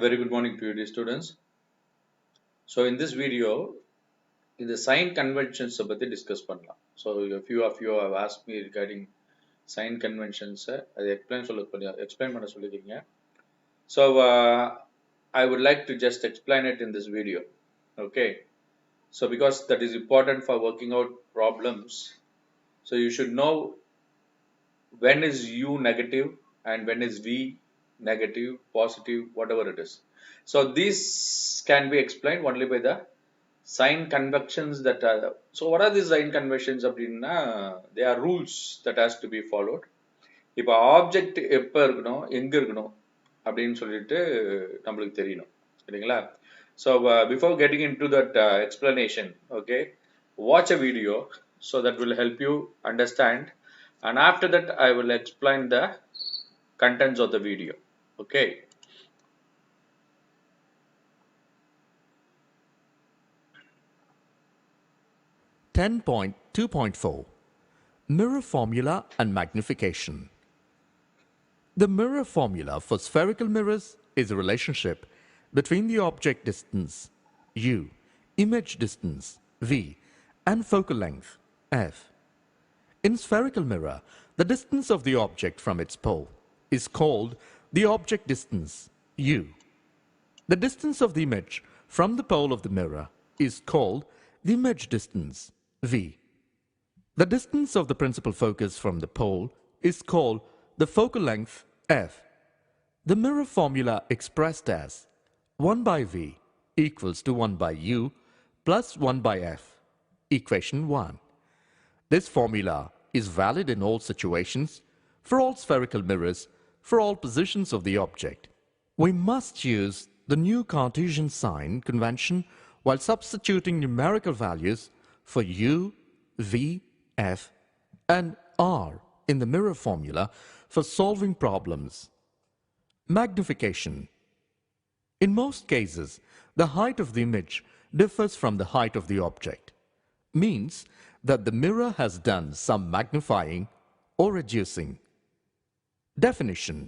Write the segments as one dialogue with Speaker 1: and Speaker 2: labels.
Speaker 1: very good morning to you, dear students. So in this video, in the sign conventions பத்தி discuss பண்ணலாம். So a few of you have asked me regarding sign conventions. அதை explain பண்ண சொல்லிருக்கீங்க. So I would like to just explain it in this video. Okay. So because that is important for working out problems. So you should know when is U negative and when is V negative, positive, whatever it is. So these can be explained only by the sign conventions that are. So what are these sign conventions? They are rules that has to be followed. இப்போ object எப்போ இருக்கணும் எங்கே இருக்கணும் அப்படின்னு சொல்லிட்டு நம்மளுக்கு தெரியணும் சரிங்களா. So before getting in to that explanation okay watch a video so that will help you understand and after that I will explain the contents of the video. Okay.
Speaker 2: (10.2.4) Mirror formula and magnification. The mirror formula for spherical mirrors is a relationship between the object distance u, image distance v, and focal length f. In spherical mirror, the distance of the object from its pole is called the object distance u. The distance of the image from the pole of the mirror is called the image distance v. The distance of the principal focus from the pole is called the focal length f. The mirror formula expressed as 1 by v equals to 1 by u plus 1 by f, equation 1. This formula is valid in all situations, for all spherical mirrors, for all positions of the object. We must use the new Cartesian sign convention while substituting numerical values for u, v, f, and r in the mirror formula for solving problems. Magnification. In most cases, the height of the image differs from the height of the object, means that the mirror has done some magnifying or reducing. Definition.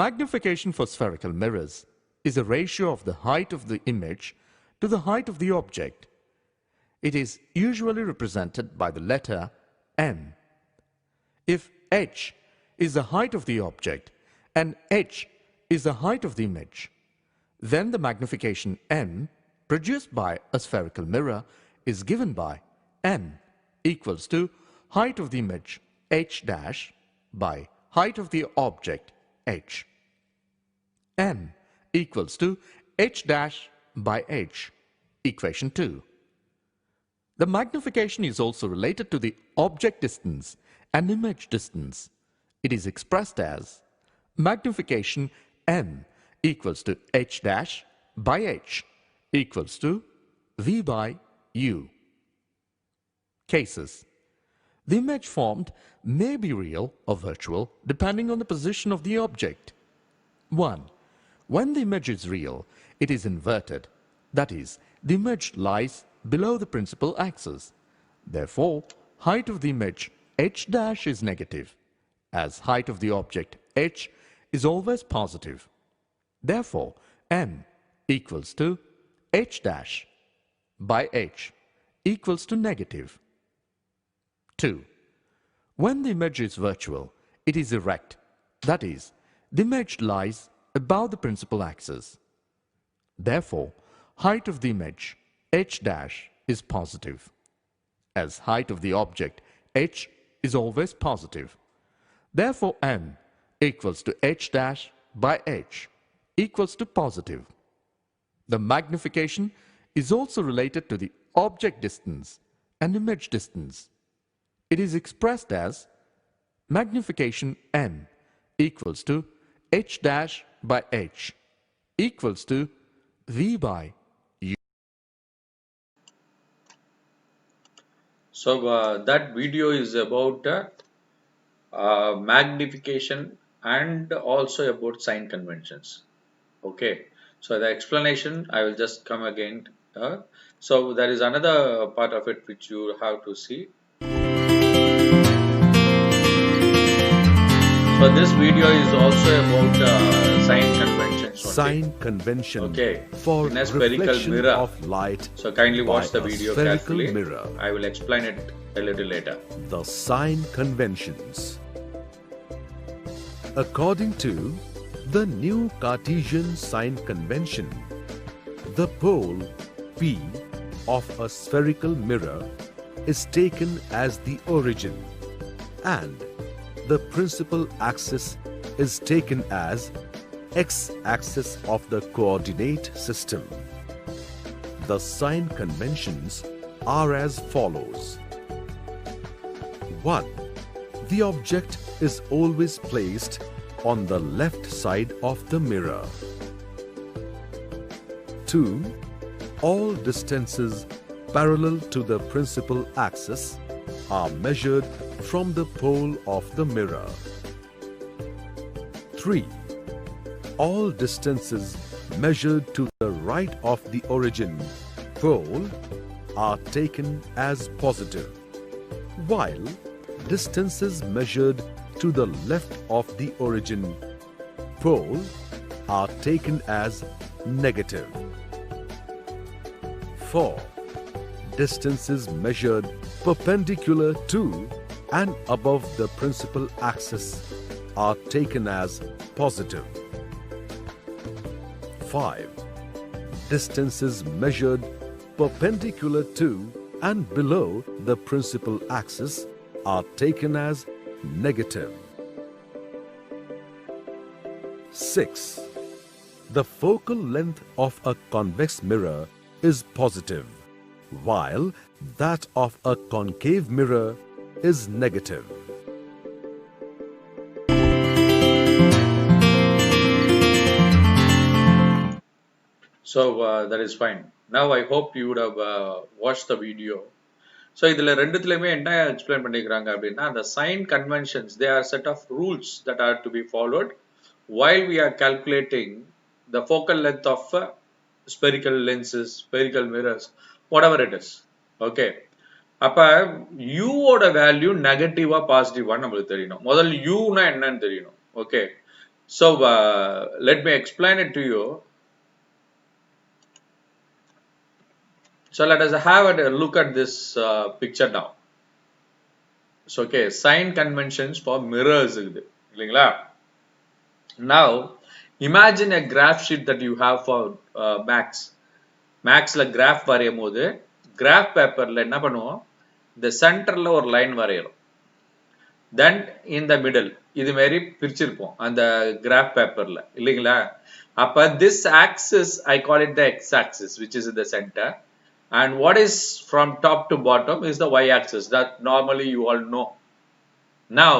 Speaker 2: Magnification for spherical mirrors is a ratio of the height of the image to the height of the object. It is usually represented by the letter m. If h is the height of the object and h is the height of the image, then the magnification m produced by a spherical mirror is given by m equals to height of the image h dash by height of the object h. m equals to h dash by h, equation 2. The magnification is also related to the object distance and image distance. It is expressed as magnification m equals to h dash by h equals to v by u. Cases. The image formed may be real or virtual depending on the position of the object. 1. When the image is real, it is inverted. That is, the image lies below the principal axis. Therefore, height of the image h dash is negative, as height of the object h is always positive. Therefore, m equals to h dash by h equals to negative. 2. When the image is virtual, it is erect. That is, the image lies above the principal axis. Therefore, height of the image h dash is positive, as height of the object h is always positive. Therefore, m equals to h dash by h equals to positive. The magnification is also related to the object distance and image distance. It is expressed as magnification m equals to h dash by h equals to v by u.
Speaker 1: So that video is about magnification and also about sign conventions. Okay, so the explanation I will just come again. So there is another part of it which you have to see. So this video is also about sign conventions only.
Speaker 2: Sign convention for
Speaker 1: in a spherical
Speaker 2: reflection
Speaker 1: mirror
Speaker 2: of light
Speaker 1: so kindly
Speaker 2: by
Speaker 1: watch the
Speaker 2: a
Speaker 1: video
Speaker 2: spherical
Speaker 1: carefully.
Speaker 2: mirror.
Speaker 1: I will explain it a little later.
Speaker 2: The sign conventions. According to the new Cartesian sign convention, the pole P of a spherical mirror is taken as the origin and the principal axis is taken as x-axis of the coordinate system. The sign conventions are as follows. 1. The object is always placed on the left side of the mirror. 2. All distances parallel to the principal axis are measured from the pole of the mirror. 3. All distances measured to the right of the origin pole are taken as positive, while distances measured to the left of the origin pole are taken as negative. 4. Distances measured perpendicular to and above the principal axis are taken as positive. 5. Distances measured perpendicular to and below the principal axis are taken as negative. 6. The focal length of a convex mirror is positive, while that of a concave mirror is negative.
Speaker 1: So that is fine. Now I hope you would have watched the video. So இதில் ரெண்டுத்துலையுமே என்ன explain பண்ணிக்கிறாங்க அப்படின்னா the sign conventions, they are set of rules that are to be followed while we are calculating the focal length of spherical lenses, spherical mirrors, whatever it is. Okay. அப்ப u ஓட value நெகட்டிவா பாசிட்டிவா நம்மளுக்கு தெரியணும். முதல்ல u னா என்னன்னு தெரியணும். Okay. So let me explain it to you. So let us have a look at this picture now. So okay, sign conventions for mirrors. Now imagine a graph sheet that you have for max. Maxல graph வரையும்போது graph paperல என்ன பண்ணுவோம், the centerல ஒரு line வரையறோம். Then in the middle இது மாதிரி பிரிச்சிருப்போம் அந்த graph paperல இல்லீங்களா. அப்ப this axis I call it the x axis, which is in the center. And what is from top to bottom is the y-axis that normally you all know. Now,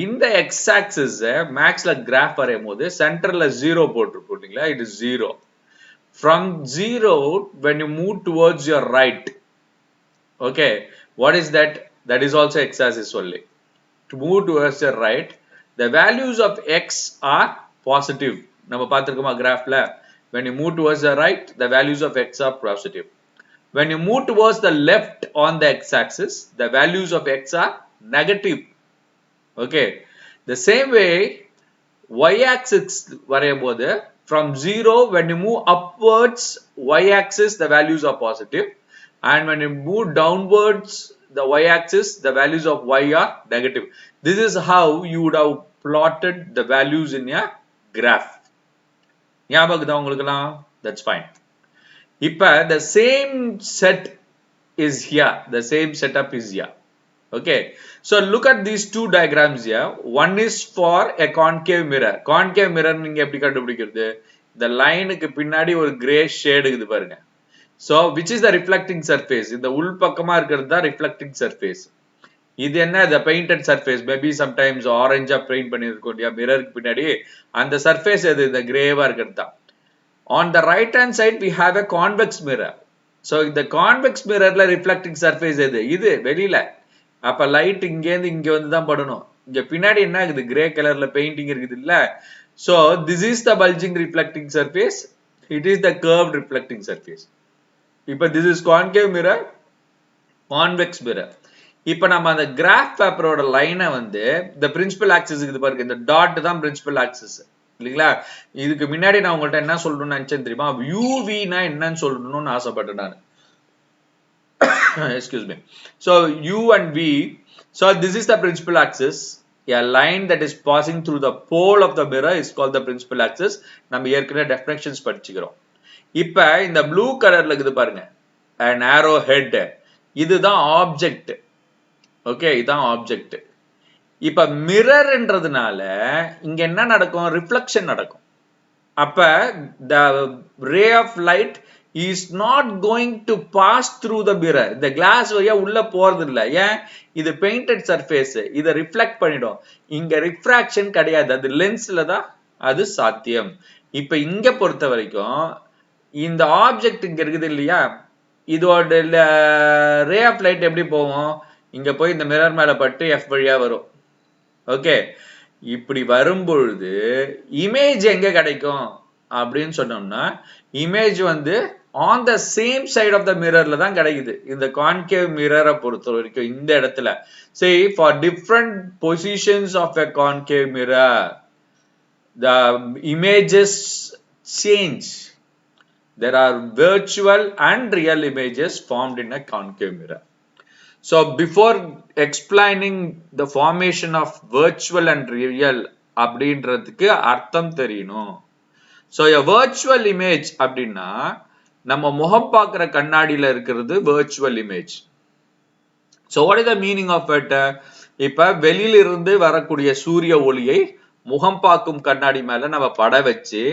Speaker 1: in the x-axis, max la graph varayumbodhu center la 0 போட்டுருப்பீங்களா, it is 0. From 0, when you move towards your right, okay, what is that? That is also x-axis only. To move towards your right, the values of x are positive. நம்ம பார்த்திருக்கோமா graphல? When you move towards the right, the values of x are positive. When you move towards the left on the x-axis, the values of x are negative. Okay. The same way, y-axis varayumbodhu from 0, when you move upwards, y-axis, the values are positive. And when you move downwards, the y-axis, the values of y are negative. This is how you would have plotted the values in your graph. That's fine. Now the same set is here, the same setup is here. Okay, so look at these two diagrams here. One is for a concave mirror. Concave mirror நீங்க எப்படி கண்டுபிடிக்கிறது? The line க்கு பின்னாடி ஒரு gray shade இருக்குது பாருங்க. So which is the reflecting surface? இந்த உள் பக்கமா இருக்கிறது தான் reflecting surface. இது என்ன? The painted surface. Maybe sometimes orange paint பண்ணிருக்கோம் இல்லையா mirror க்கு பின்னாடி, அந்த surface எது? இந்த grey-வா இருக்கிறது தான். On the right hand side we have a convex mirror. So the convex mirror la reflecting surface எது? இது வெளியில. அப்ப light இங்க இருந்து இங்க வந்து தான் படணும். இங்க பின்னாடி என்ன இருக்குது? Grey colorல painting இருக்குது இல்ல? So this is the bulging reflecting surface. It is the curved reflecting surface. இப்ப this is concave mirror, convex mirror. இப்ப நம்ம அந்த graph paper ஓட லைனை வந்து the principal axis இருக்குது பாருங்க, இந்த dot தான் principal axis. இல்லைங்களா? இதுக்கு முன்னாடி நான் உங்கள்கிட்ட என்ன சொல்லணும்னு நினைச்சேன் தெரியுமா? UVனா என்னன்னு சொல்லணும்னு ஆசைப்பட்டேன் நான். Excuse me. So U and V. So this is the principal axis. A line that is passing through the pole of the mirror is called the principal axis. நம்ம ஏற்கனவே definitions படிச்சுக்கிறோம். இப்ப இந்த ப்ளூ கலர்ல இருக்குது பாருங்க, an arrow head. இதுதான் object. Okay, இதுதான் object. இப்ப மிரர்ன்றதுனால இங்க என்ன நடக்கும்? ரிஃப்ளெக்ஷன் நடக்கும். அப்ப the ray of light is not going to pass through the mirror. இந்த கிளாஸ் வழியா உள்ள போறது இல்ல. ஏன்? இது பெயிண்டட் சர்ஃபேஸ், இதை ரிஃப்ளெக்ட் பண்ணிடும். இங்க ரிஃப்ராக்ஷன் கிடையாது, அது லென்ஸ்ல தான் அது சாத்தியம். இப்ப இங்க பொறுத்த வரைக்கும் இந்த ஆப்ஜெக்ட் இங்க இருக்குது இல்லையா, இதோட ரே ஆஃப் லைட் எப்படி போகும்? இங்க போய் இந்த மிரர் மேல பட்டு F வழியா வரும். ஓகே, இப்படி வரும்பொழுது இமேஜ் எங்க கிடைக்கும் அப்படின்னு சொன்னோம்னா, இமேஜ் வந்து on the same side of the மிரர்ல தான் கிடைக்குது. இந்த கான்கேவ் மிரரை பொறுத்த வரைக்கும் இந்த இடத்துல say for different positions of a concave mirror the images change. There are virtual and real images formed in a concave mirror. So before explaining the formation of virtual and real அப்படின்றதுக்கு அர்த்தம் தெரியணும். So a virtual image அப்படின்னா நம்ம முகம் பார்க்கிற கண்ணாடியில இருக்கிறது virtual image. So what is the meaning of it? இப்ப வெளியிலிருந்து வரக்கூடிய சூரிய ஒளியை முகம் பார்க்கும் கண்ணாடி மேல நம்ம பட வச்சு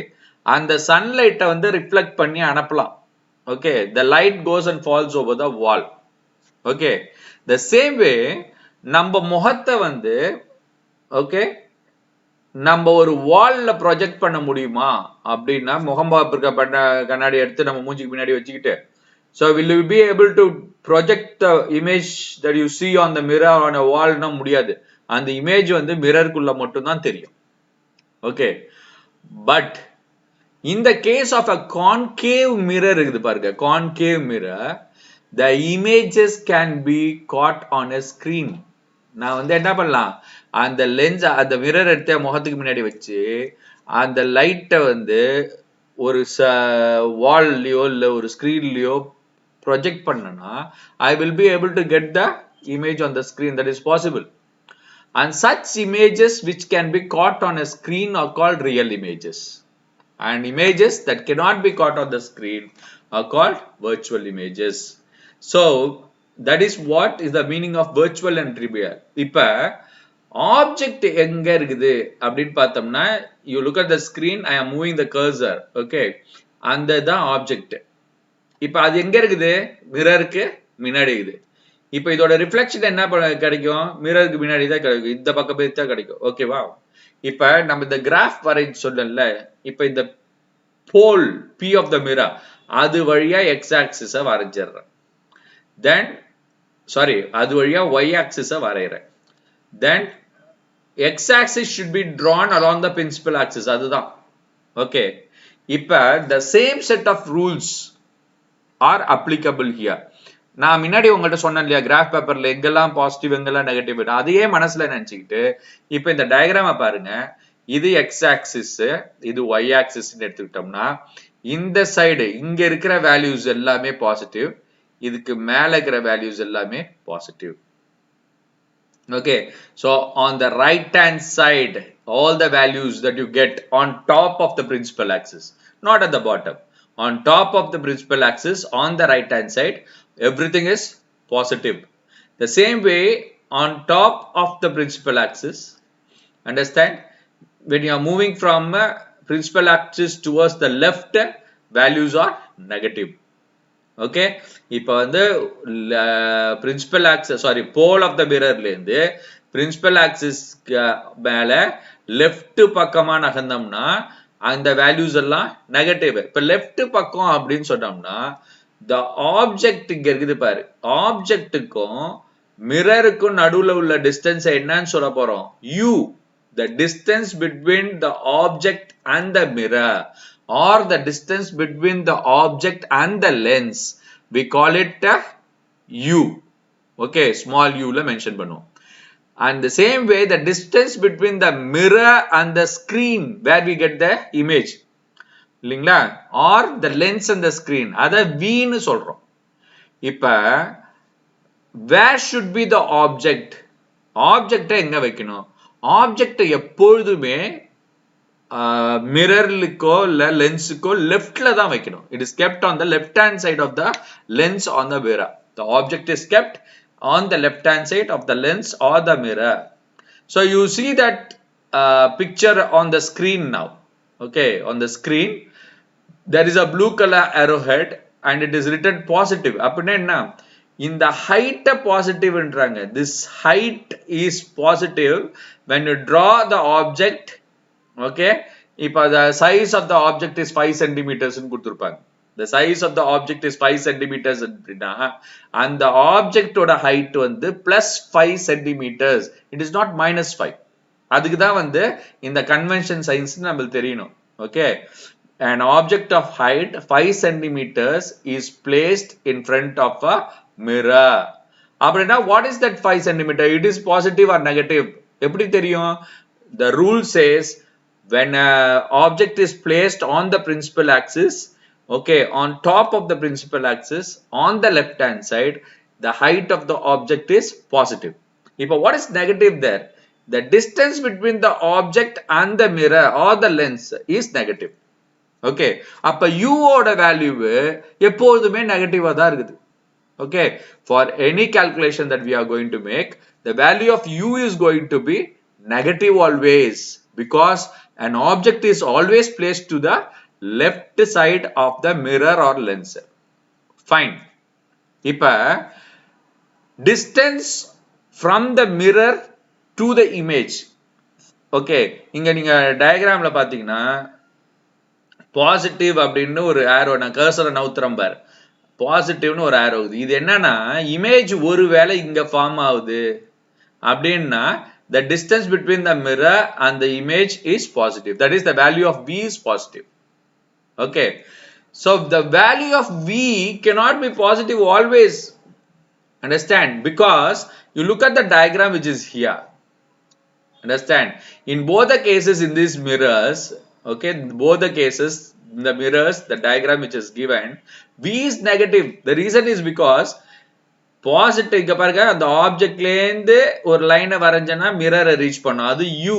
Speaker 1: அந்த சன்லைட்டை வந்து ரிஃப்ளெக்ட் பண்ணி அனுப்பலாம். Okay, the light goes and falls over the wall. Okay, the same way நம்ம முகத்தை வந்து ஓகே நம்ம ஒரு வால்ல ப்ரொஜெக்ட் பண்ண முடியுமா அப்படின்னா, முகம் பார்க்க கண்ணாடி எடுத்து நம்ம மூஞ்சிக்கு பின்னாடி வச்சுக்கிட்டு, so will you be able to project the image that you see on the mirror on a wall? னா முடியாது. அந்த இமேஜ் வந்து மிரருக்குள்ள மட்டும் தான் தெரியும். Okay, but in the case of a concave mirror இருக்குது பாருங்க, concave mirror, the images can be caught on a screen. நான் வந்து என்ன பண்ணலாம், அந்த லென்ஸ் அந்த மிரர் எடுத்து முகத்துக்கு முன்னாடி வச்சு அந்த லைட்டை வந்து ஒரு வால்லயோ இல்ல ஒரு ஸ்கிரீன்லயோ ப்ரொஜெக்ட் பண்ணனா I will be able to get the image on the screen. That is possible. And such images which can be caught on a screen are called real images. And images that cannot be caught on the screen are called virtual images. So that is what is the meaning of virtual and real. இப்ப object எங்க இருக்குது அப்படின்னு பார்த்தோம்னா, you look at the screen, I am moving the cursor. okay, அந்த தான் object. இப்ப அது எங்க இருக்குது? மிரருக்கு முன்னாடி இருக்குது. இப்ப இதோட ரிஃப்ளெக்ஷன் என்ன கிடைக்கும்? மிரருக்கு முன்னாடி தான் கிடைக்கும், இந்த பக்கம் போய் தான் கிடைக்கும். ஓகேவா? இப்ப நம்ம இந்த கிராஃப் வரைஞ்சு சொல்லல, இப்ப இந்த போல் P of the mirror அது வழியா x axis வரைஞ்சிடுறேன். then sorry, அது வழியா y axis வரையறேன். then x axis should be drawn along the principal axis. அதுதான். okay, இப்ப the same set of rules are applicable here. நான் முன்னாடி உங்கள்கிட்ட சொன்னேன் இல்லையா, கிராஃப் பேப்பர்ல எங்கெல்லாம் பாசிட்டிவ் எங்கெல்லாம் நெகட்டிவ், அதையே மனசுல நினைச்சுக்கிட்டு இப்ப இந்த டயக்ராம பாருங்க. இது எக்ஸ் ஆக்சிஸ், இது ஒய் ஆக்சிஸ் எடுத்துக்கிட்டோம்னா, இந்த சைடு இங்க இருக்கிற வேல்யூஸ் எல்லாமே பாசிட்டிவ், இதுக்கு மேல இருக்கிற வேல்யூஸ் எல்லாமே positive. okay, so on the right hand side all the values that you get on top of the principal axis, not at the bottom, on top of the principal axis on the right hand side everything is positive. The same way on top of the principal axis, understand, when you are moving from principal axis towards the left values are negative. okay, இப்போ வந்து principal axis sorry pole of the மிரர்ல இருந்து principal axis மேல left பக்கமா நகர்ந்தோம்னா அந்த values எல்லாம் negative. இப்ப left பக்கம் அப்படின்னு சொன்னோம்னா the object இங்க இருக்குது பாரு, ஆப்ஜெக்ட்டுக்கும் மிரருக்கும் நடுவுல உள்ள டிஸ்டன்ஸ் என்னன்னு சொல்ல போறோம்? u, the distance between the object and the mirror, or the distance between the object and the lens, we call it u. okay, small u ல மென்ஷன் பண்ணுவோம். And the same way, the distance between the mirror and the screen where we get the image, இல்லைங்களா, or the lens and the screen, அதை v ன்னு சொல்றோம். இப்ப where should be the object? ஆப்ஜெக்டை எங்க வைக்கணும்? ஆப்ஜெக்ட் எப்பொழுதுமே மிரர்லுக்கோ இல்ல லென்ஸுக்கோ லெஃப்ட்ல தான் வைக்கணும். It is kept on the left hand side of the lens on the mirror. The object is kept on the left hand side of the lens or the mirror. So you see that picture on the screen now. Okay, on the screen there is a blue color arrowhead and it is written positive. அப்படின்னா என்ன? இந்த height positive ன்றாங்க. This height is positive when you draw the object. Okay, இப்போ the size of the object is 5 centimeters ன்னு கொடுத்திருப்பாங்க. The size of the object is 5 centimeters அப்படின்னா அந்த object ஓட height வந்து plus 5 centimeters. It is not minus 5. அதுக்கு தான் வந்து இந்த convention science நம்மளுக்கு தெரியணும். Okay, an object of height 5 centimeters is placed in front of a mirror. அப்படின்னா what is that 5 centimeter? It is positive or negative? எப்படி தெரியும்? The rule says when an object is placed on the principal axis, okay, on top of the principal axis on the left hand side, the height of the object is positive. Now what is negative there? The distance between the object and the mirror or the lens is negative. Okay, அப்ப u ஓட value எப்பொழுதுமே நெகட்டிவா தான் இருக்குது. Okay, for any calculation that we are going to make, the value of u is going to be negative always, because an object is always placed to the left side of the mirror or lens. Fine. இப்ப distance from the mirror to the image. Okay, இங்க நீங்க டயகிராம்ல பாத்தீங்கன்னா positive அப்படின்னு ஒரு ஆரோ, நான் கர்சரை நவுத்துறேன் பாரு, பாசிட்டிவ்னு ஒரு ஆரோ. இது என்னன்னா இமேஜ் ஒருவேளை இங்க ஃபார்ம் ஆகுது அப்படின்னா the distance between the mirror and the image is positive. That is, the value of v is positive. Okay, so the value of v cannot be positive always. Understand? Because you look at the diagram which is here. Understand? In both the cases in these mirrors, okay, both the cases in the mirrors, the diagram which is given, v is negative. The reason is because positive, இங்க பாருங்க, அந்த ஆப்ஜெக்ட்ல இருந்து ஒரு லைனை வரைஞ்சனா மிரரை reach பண்ணும், அது u.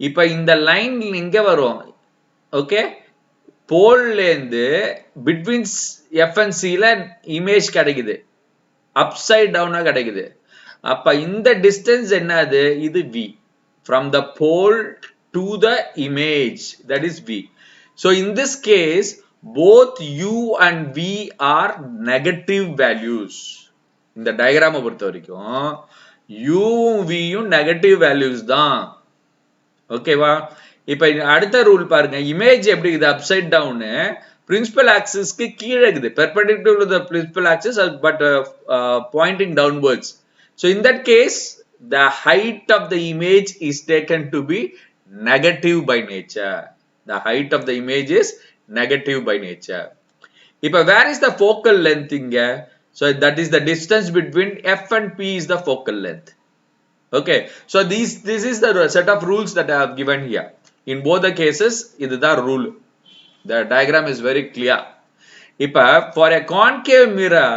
Speaker 1: இப்ப இந்த லைன் இங்க வரும். ஓகே, போல்ல இருந்து பிட்வீன் f and c ல இமேஜ் கிடைக்குது, அப்சைட் டவுனா கிடைக்குது. அப்ப இந்த டிஸ்டன்ஸ் என்னது? இது v. From the pole to the image, that is v. So in this case both u and v are negative values. இந்த டயகிராமை பொறுத்த வரைக்கும் u v யும் நெகட்டிவ் வேல்யூஸ் தான். ஓகேவா? இப்ப அடுத்த ரூல் பாருங்க, இமேஜ் எப்படி இருக்குது? அப்சைட் டவுன், பிரின்சிபல் ஆக்சிஸ்க்கு கீழே இருக்குது, perpendicular to the principal axis but pointing downwards. So in that case the height of the image is taken to be negative by nature. The height of the image is negative by nature. இப்ப where is the focal length இங்க? So that is the distance between f and p is the focal length. Okay, so this is the set of rules that I have given here. In both the cases இதுதா rule. The diagram is very clear. இப்ப for a concave mirror,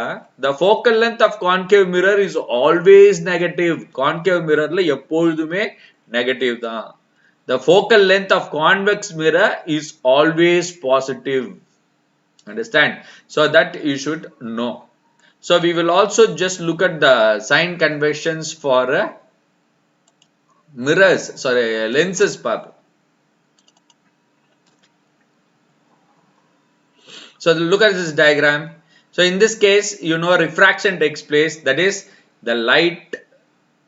Speaker 1: the focal length of concave mirror is always negative. Concave mirrorல எப்பொழுதுமே negative தான். The focal length of convex mirror is always positive. Understand? So that you should know. So we will also just look at the sign conventions for mirrors, sorry, lenses part. So look at this diagram. So in this case, you know, refraction takes place. That is, the light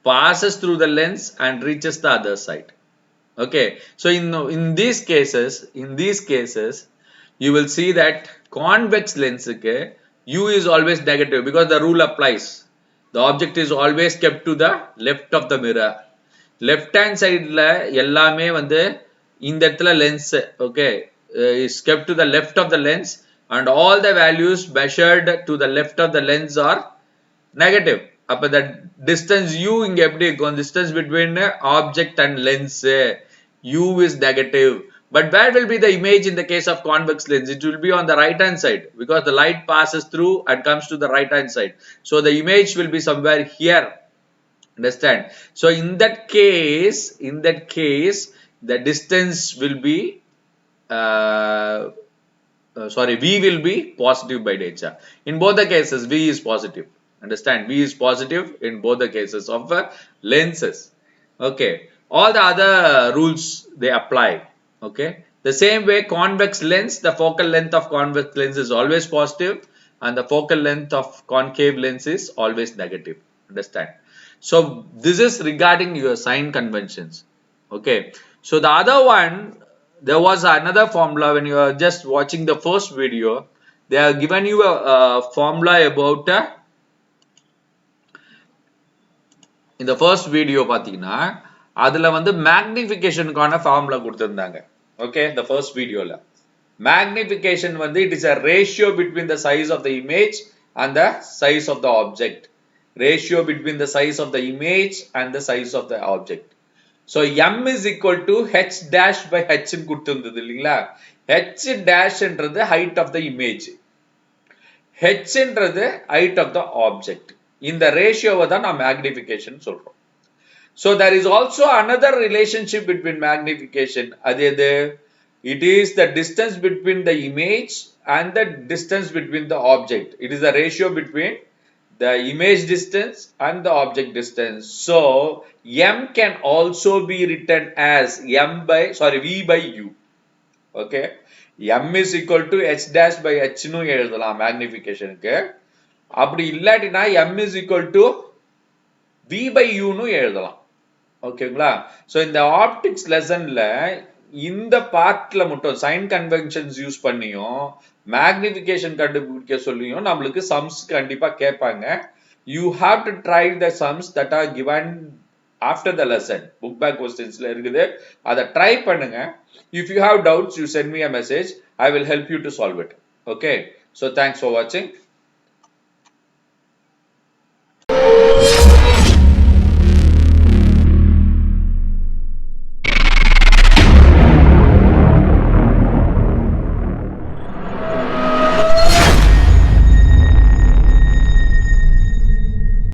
Speaker 1: passes through the lens and reaches the other side. Okay. So in these cases, you will see that convex lens u is always negative because the rule applies. The object is always kept to the left of the mirror. Left hand side la ellame வந்து இந்த இடத்துல lens, okay, is kept to the left of the lens, and all the values measured to the left of the lens are negative. அப்ப the distance u இங்க எப்படி இருக்கும் distance between object and lens u is negative. But where will be the image in the case of convex lens? It will be on the right hand side because the light passes through and comes to the right hand side. So the image will be somewhere here. Understand? So in that case the distance will be uh, sorry, v will be positive by nature. In both the cases v is positive. Understand? V is positive in both the cases of lenses. Okay, all the other rules they apply. Okay, the same way convex lens, the focal length of convex lens is always positive and the focal length of concave lens is always negative. Understand? So this is regarding your sign conventions. Okay, so the other one, there was another formula. When you are just watching the first video, they have given you a formula about in the first video பாத்தீங்கன்னா அதுல வந்து மேக்னிஃபிகேஷனுக்கான formula கொடுத்திருந்தாங்க. Okay, the first videoல magnification வந்து it is a ratio between the size of the image and the size of the object. Ratio between the size of the image and the size of the object. So m is equal to h dash by h ன்னு கொடுத்திருந்தது இல்லீங்களா? h dash என்றது height of the image, h என்றது height of the object. இந்த ரேஷியோவை தான் நான் magnification சொல்றோம். So there is also another relationship between magnification. அது எது? It is the distance between the image and the distance between the object. It is the ratio between the image distance and the object distance. So m can also be written as v by u. Okay, m is equal to h dash by h னு எழுதலாம் magnificationக்கு. அப்படி இல்லாட்டினா m is equal to v by u னு எழுதலாம். ஓகேங்களா? So இந்த optics லெசன்ல இந்த பார்ட்ல மட்டும் சைன் கன்வென்ஷன்ஸ் யூஸ் பண்ணியும் மேக்னிஃபிகேஷன் கண்டுபிடிக்க சொல்லியும் நமக்கு சம்ஸ் கண்டிப்பா கேட்பாங்க. You have to try the sums that are given after the lesson. Book back questions ல இருக்குது. அதை ட்ரை பண்ணுங்க. If you have doubts, you send me a message. I will help you to solve it. Okay? So thanks for watching.